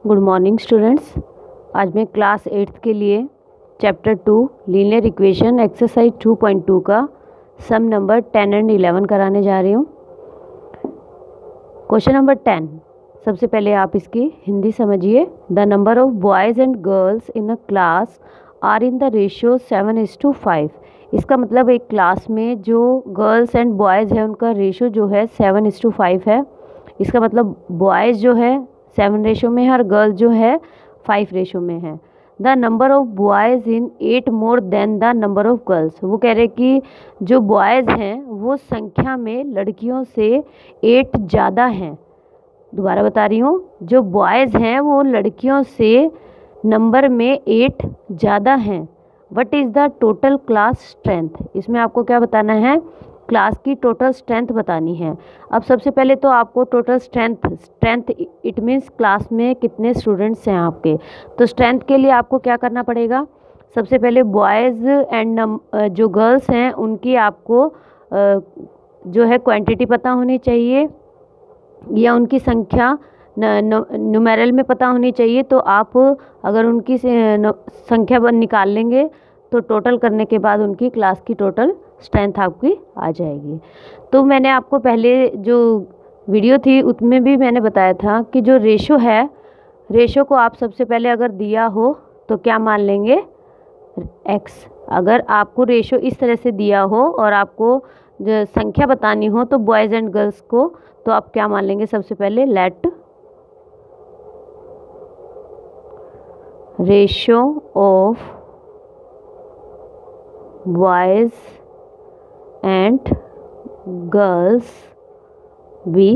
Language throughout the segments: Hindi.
Good morning students. आज मैं क्लास 8th के लिए चैप्टर 2 लीनियर इक्वेशन एक्सरसाइज 2.2 का सम नंबर 10 एंड 11 कराने जा रही हूँ। Question number 10। सबसे पहले आप इसकी हिंदी समझिए। The number of boys and girls in a class are in the ratio 7:5। इसका मतलब एक क्लास में जो गर्ल्स एंड बॉयज़ है उनका रेशियो जो है 7:5 है। इसका मतलब बॉयज़ जो है 7 रेशो में है और गर्ल्स जो है 5 रेशो में है। The number of boys in 8 more than the number of girls. वो कह रहे कि जो बॉयज़ हैं वो संख्या में लड़कियों से 8 ज़्यादा हैं। दोबारा बता रही हूँ, जो बॉयज़ हैं वो लड़कियों से नंबर में 8 ज़्यादा हैं। What is the total class strength. इसमें आपको क्या बताना है, क्लास की टोटल स्ट्रेंथ बतानी है। अब सबसे पहले तो आपको total strength it means class में कितने स्टूडेंट्स हैं आपके। तो स्ट्रेंथ के लिए आपको क्या करना पड़ेगा, सबसे पहले बॉयज़ एंड जो गर्ल्स हैं उनकी आपको जो है क्वांटिटी पता होनी चाहिए या उनकी संख्या न्यूमेरल में पता होनी चाहिए। तो आप अगर उनकी संख्या निकाल लेंगे तो टोटल करने के बाद उनकी क्लास की टोटल स्ट्रेंथ आपकी आ जाएगी। तो मैंने आपको पहले जो वीडियो थी उसमें भी मैंने बताया था कि जो रेशो है, रेशो को आप सबसे पहले अगर दिया हो तो क्या मान लेंगे, x। अगर आपको रेशो इस तरह से दिया हो और आपको जो संख्या बतानी हो तो बॉयज़ एंड गर्ल्स को, तो आप क्या मान लेंगे, सबसे पहले let ratio of boys and girls be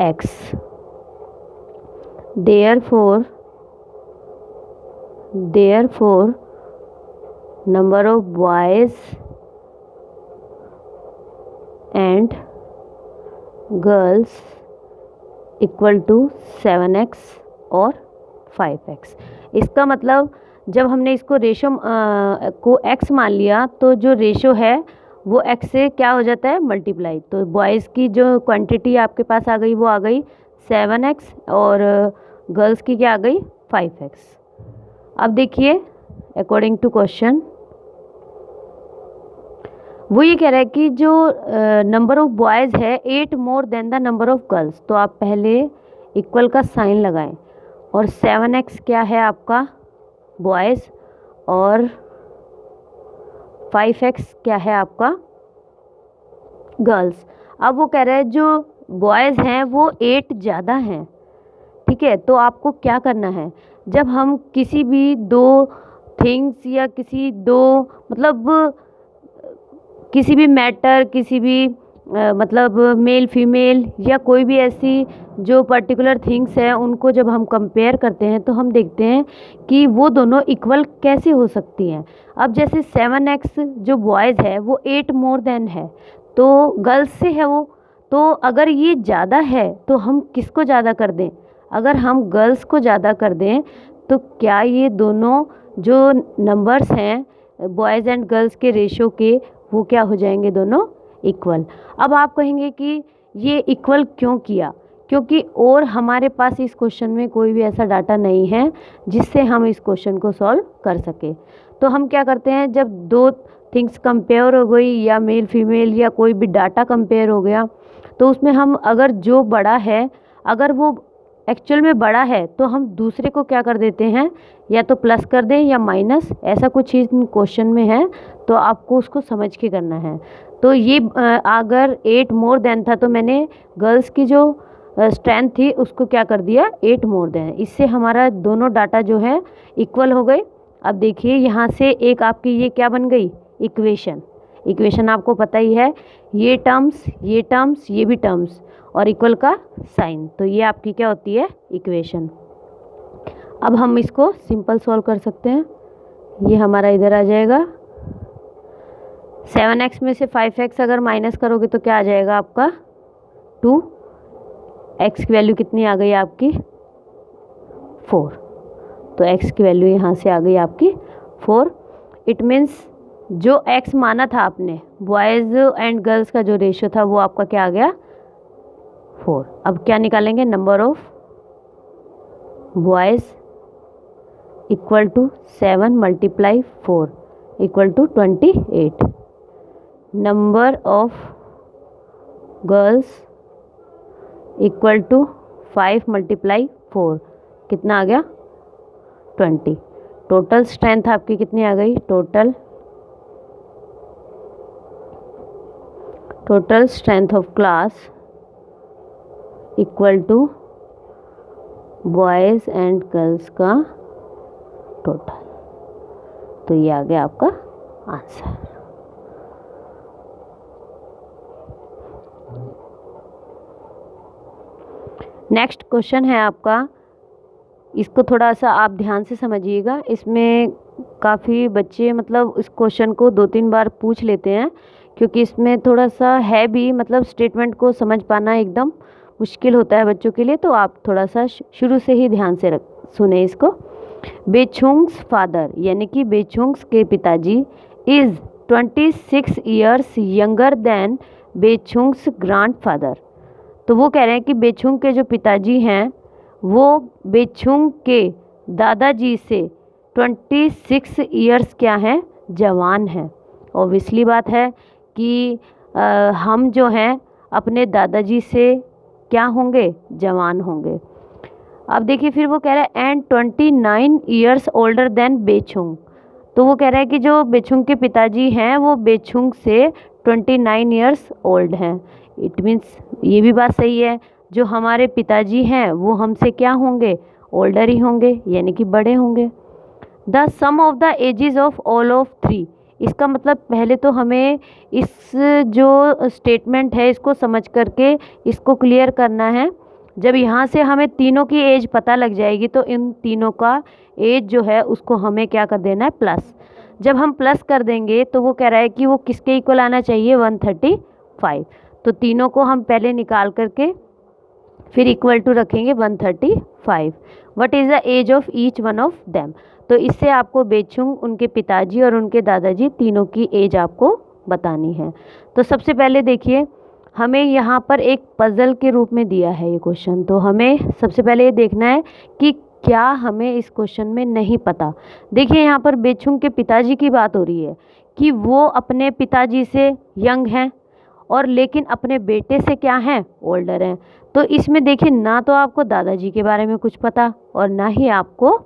x. Therefore number of boys and girls equal to 7x और 5x। इसका मतलब जब हमने इसको रेशो को x मान लिया तो जो रेशो है वो x से क्या हो जाता है, मल्टीप्लाई। तो बॉयज़ की जो क्वांटिटी आपके पास आ गई वो आ गई 7x और गर्ल्स की क्या आ गई 5x। अब देखिए अकॉर्डिंग टू क्वेश्चन वो ये कह रहा है कि जो नंबर ऑफ बॉयज़ है 8 more than the number of girls. तो आप पहले इक्वल का साइन लगाएं और 7x क्या है आपका बॉयज़ और 5x क्या है आपका गर्ल्स। अब वो कह रहे हैं जो बॉयज़ हैं वो 8 ज़्यादा हैं, ठीक है। तो आपको क्या करना है, जब हम किसी भी दो थिंग्स या किसी भी मैटर, किसी भी मतलब मेल फीमेल या कोई भी ऐसी जो पर्टिकुलर थिंग्स हैं उनको जब हम कंपेयर करते हैं तो हम देखते हैं कि वो दोनों इक्वल कैसे हो सकती हैं। अब जैसे 7x जो बॉयज़ है वो 8 मोर देन है तो गर्ल्स से है वो, तो अगर ये ज़्यादा है तो हम किसको ज़्यादा कर दें, अगर हम गर्ल्स को ज़्यादा कर दें तो क्या ये दोनों जो नंबर्स हैं बॉयज़ एंड गर्ल्स के रेशो के वो क्या हो जाएंगे, दोनों इक्वल। अब आप कहेंगे कि ये इक्वल क्यों किया, क्योंकि और हमारे पास इस क्वेश्चन में कोई भी ऐसा डाटा नहीं है जिससे हम इस क्वेश्चन को सॉल्व कर सके। तो हम क्या करते हैं, जब दो थिंग्स कंपेयर हो गई या मेल फीमेल या कोई भी डाटा कंपेयर हो गया तो उसमें हम अगर जो बड़ा है, अगर वो एक्चुअल में बड़ा है तो हम दूसरे को क्या कर देते हैं, या तो प्लस कर दें या माइनस, ऐसा कुछ चीज़ क्वेश्चन में है तो आपको उसको समझ के करना है। तो ये अगर 8 मोर देन था तो मैंने गर्ल्स की जो स्ट्रेंथ थी उसको क्या कर दिया, 8 मोर देन। इससे हमारा दोनों डाटा जो है इक्वल हो गए। अब देखिए यहाँ से एक आपकी ये क्या बन गई, इक्वेशन आपको पता ही है, ये टर्म्स ये भी टर्म्स और इक्वल का साइन, तो ये आपकी क्या होती है, इक्वेशन। अब हम इसको सिंपल सॉल्व कर सकते हैं। ये हमारा इधर आ जाएगा, 7x में से 5x अगर माइनस करोगे तो क्या आ जाएगा आपका 2, x की वैल्यू कितनी आ गई आपकी 4, तो x की वैल्यू यहाँ से आ गई आपकी 4। इट मीन्स जो x माना था आपने, बॉयज़ एंड गर्ल्स का जो रेशियो था वो आपका क्या आ गया 4। अब क्या निकालेंगे, number of boys equal to 7 multiply 4 equal to 28। Number of girls equal to 5 multiply 4 कितना आ गया 20। टोटल स्ट्रेंथ आपकी कितनी आ गई, total strength of class equal to boys and girls का टोटल। तो ये आ गया आपका आंसर। नेक्स्ट क्वेश्चन है आपका, इसको थोड़ा सा आप ध्यान से समझिएगा। इसमें काफ़ी बच्चे मतलब इस क्वेश्चन को 2-3 बार पूछ लेते हैं, क्योंकि इसमें थोड़ा सा है भी, मतलब स्टेटमेंट को समझ पाना एकदम मुश्किल होता है बच्चों के लिए। तो आप थोड़ा सा शुरू से ही ध्यान से सुने इसको। बेचुंग्स फादर यानी कि बेचुंग्स के पिताजी is 26 years younger than Bechung's grandfather. तो वो कह रहे हैं कि बेचुंग के जो पिताजी हैं वो बेचुंग के दादाजी से 26 ईयर्स क्या हैं, जवान हैं। ऑब्वियसली बात है कि हम जो हैं अपने दादाजी से क्या होंगे, जवान होंगे। अब देखिए फिर वो कह रहा है एंड 29 ईयर्स ओल्डर देन बेचुंग। तो वो कह रहा है कि जो बेचुंग के पिताजी हैं वो बेचुंग से 29 ईयर्स ओल्ड हैं। इट मीन्स ये भी बात सही है, जो हमारे पिताजी हैं वो हमसे क्या होंगे, ओल्डर ही होंगे, यानी कि बड़े होंगे। The sum of the ages of all of 3। इसका मतलब पहले तो हमें इस जो स्टेटमेंट है इसको समझ करके इसको क्लियर करना है। जब यहाँ से हमें तीनों की एज पता लग जाएगी तो इन तीनों का एज जो है उसको हमें क्या कर देना है, प्लस। जब हम प्लस कर देंगे तो वो कह रहा है कि वो किसके इक्वल आना चाहिए, 135। तो तीनों को हम पहले निकाल करके फिर इक्वल टू रखेंगे 135। What is the age of each one of them. तो इससे आपको बेचुंग, उनके पिताजी और उनके दादाजी तीनों की एज आपको बतानी है। तो सबसे पहले देखिए हमें यहाँ पर एक पजल के रूप में दिया है ये क्वेश्चन। तो हमें सबसे पहले ये देखना है कि क्या हमें इस क्वेश्चन में नहीं पता। देखिए यहाँ पर बेचुंग के पिताजी की बात हो रही है कि वो अपने पिताजी से यंग हैं और लेकिन अपने बेटे से क्या हैं, ओल्डर हैं। तो इसमें देखिए ना तो आपको दादाजी के बारे में कुछ पता और ना ही आपको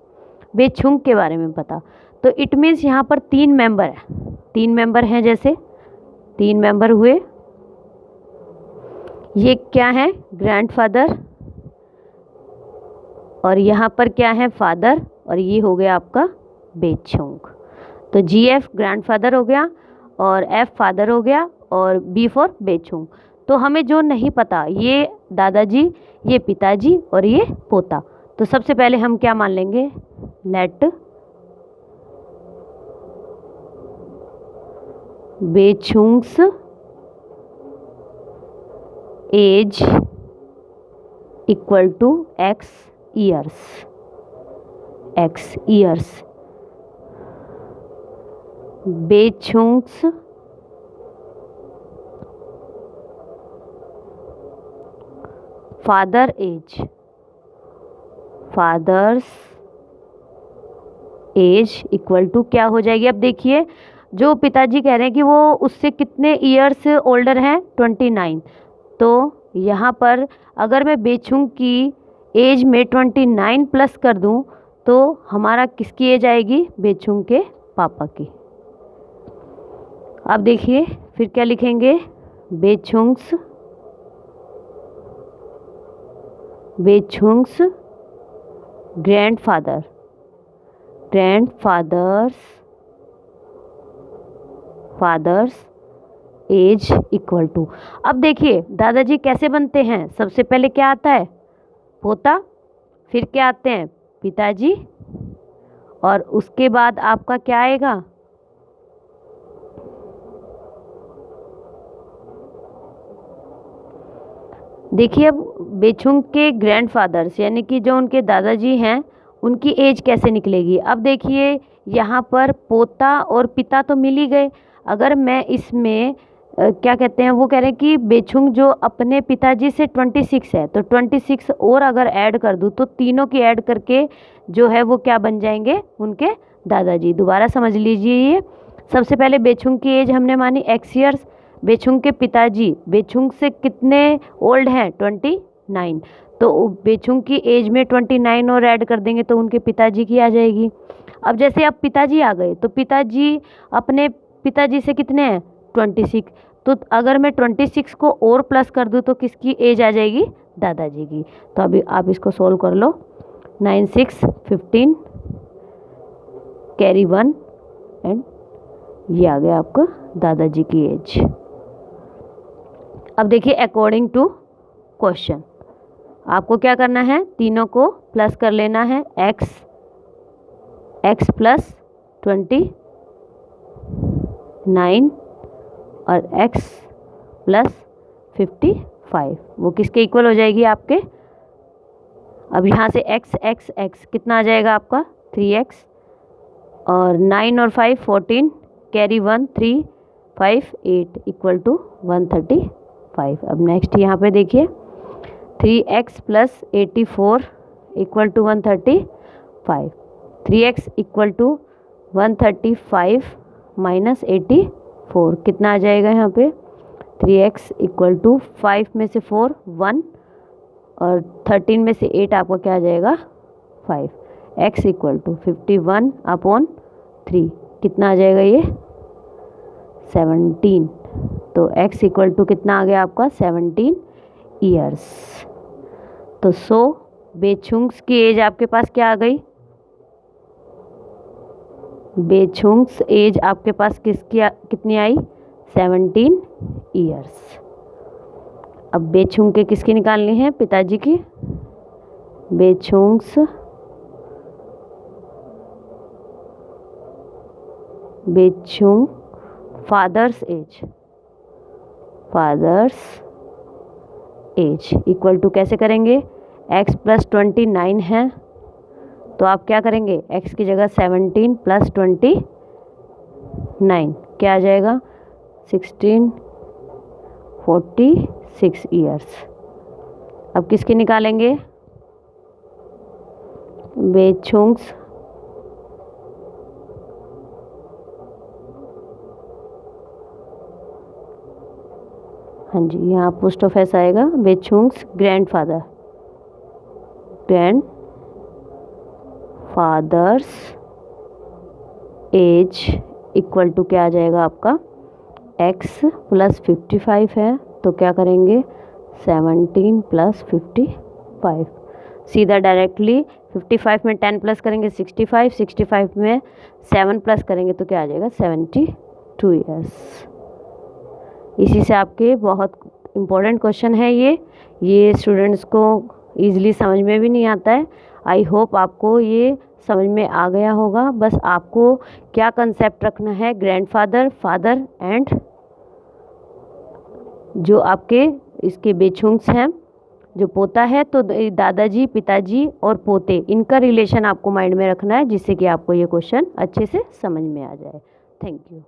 बेचुंग के बारे में पता। तो इट मीन्स यहाँ पर 3 मेंबर हैं, 3 मेंबर हैं, जैसे 3 मेंबर हुए। ये क्या है, ग्रैंडफादर, और यहाँ पर क्या है, फादर, और ये हो गया आपका बेचुंग। तो GF ग्रैंडफादर हो गया और F फादर हो गया और B फॉर बेचुंग। तो हमें जो नहीं पता, ये दादाजी, ये पिताजी और ये पोता। तो सबसे पहले हम क्या मान लेंगे, let Bechung's age equal to X years. Bechung's father's age equal to क्या हो जाएगी। अब देखिए जो पिताजी कह रहे हैं कि वो उससे कितने ईयर्स ओल्डर हैं, 29। तो यहाँ पर अगर मैं बेचुंग की एज में 29 प्लस कर दूँ तो हमारा किसकी एज आएगी, बेचुंग के पापा की। अब देखिए फिर क्या लिखेंगे, बेचुंग्स फादर्स एज इक्वल टू। अब देखिए दादाजी कैसे बनते हैं, सबसे पहले क्या आता है, पोता, फिर क्या आते हैं, पिताजी, और उसके बाद आपका क्या आएगा, देखिए अब बेचुंग के ग्रैंडफादर्स यानी कि जो उनके दादाजी हैं उनकी एज कैसे निकलेगी। अब देखिए यहाँ पर पोता और पिता तो मिल ही गए। अगर मैं इसमें क्या कहते हैं, वो कह रहे हैं कि बेचुंग जो अपने पिताजी से 26 है, तो 26 और अगर ऐड कर दूँ तो तीनों की ऐड करके जो है वो क्या बन जाएंगे, उनके दादाजी। दोबारा समझ लीजिए ये। सबसे पहले बेचुंग की एज हमने मानी x ईयर्स। बेचुंग के पिताजी बेचुंग से कितने ओल्ड हैं, 29। तो बेचुंग की एज में 29 और ऐड कर देंगे तो उनके पिताजी की आ जाएगी। अब जैसे अब पिताजी आ गए तो पिताजी अपने पिताजी से कितने हैं, 26। तो अगर मैं 26 को और प्लस कर दूँ तो किसकी एज आ जाएगी, दादाजी की। तो अभी आप इसको सोल्व कर लो। 9 6 15 कैरी 1 एंड ये आ गया आपका दादाजी की एज। अब देखिए अकॉर्डिंग टू क्वेश्चन आपको क्या करना है, तीनों को प्लस कर लेना है। x प्लस 29 और x प्लस 55 वो किसके इक्वल हो जाएगी आपके। अब यहाँ से x कितना आ जाएगा आपका, 3x और 9 और 5 14 कैरी 1 3 5 8 इक्वल टू 135। अब नेक्स्ट यहाँ पे देखिए 3x plus 84 equal to 135। 3x equal to 135 minus 84 कितना आ जाएगा यहाँ पे, 3x इक्वल टू 5 में से 4 1 और 13 में से 8 आपका क्या आ जाएगा 5। x इक्वल टू 51 अपॉन 3 कितना आ जाएगा ये 17। तो x इक्वल टू कितना आ गया आपका 17 ईयर्स। तो सो बेचुंग्स की एज आपके पास क्या आ गई, बेचुंग्स एज आपके पास कितनी आई, 17 ईयर्स। अब बेचुंग के किसकी निकालनी है, पिताजी की। बेचुंग्स फादर्स एज इक्वल टू कैसे करेंगे, x प्लस 29 है तो आप क्या करेंगे, x की जगह 17 प्लस 29 क्या आ जाएगा 16 46 ईयर्स। अब किसकी निकालेंगे, बेचुंग्स हाँ जी यहाँ पोस्ट ऑफ एस आएगा, बेचुंग्स ग्रैंडफादर्स एज इक्वल टू क्या आ जाएगा आपका, x प्लस 55 है तो क्या करेंगे 17 प्लस 55। सीधा डायरेक्टली 55 में 10 प्लस करेंगे 65, 65 में 7 प्लस करेंगे तो क्या आ जाएगा 72 ईयर्स। इसी से आपके बहुत इम्पोर्टेंट क्वेश्चन है ये स्टूडेंट्स को ईजिली समझ में भी नहीं आता है। आई होप आपको ये समझ में आ गया होगा। बस आपको क्या कंसेप्ट रखना है, ग्रैंडफादर, फादर एंड जो आपके इसके बेचुंग्स हैं, जो पोता है तो दादाजी, पिताजी और पोते, इनका रिलेशन आपको माइंड में रखना है जिससे कि आपको ये क्वेश्चन अच्छे से समझ में आ जाए। Thank you.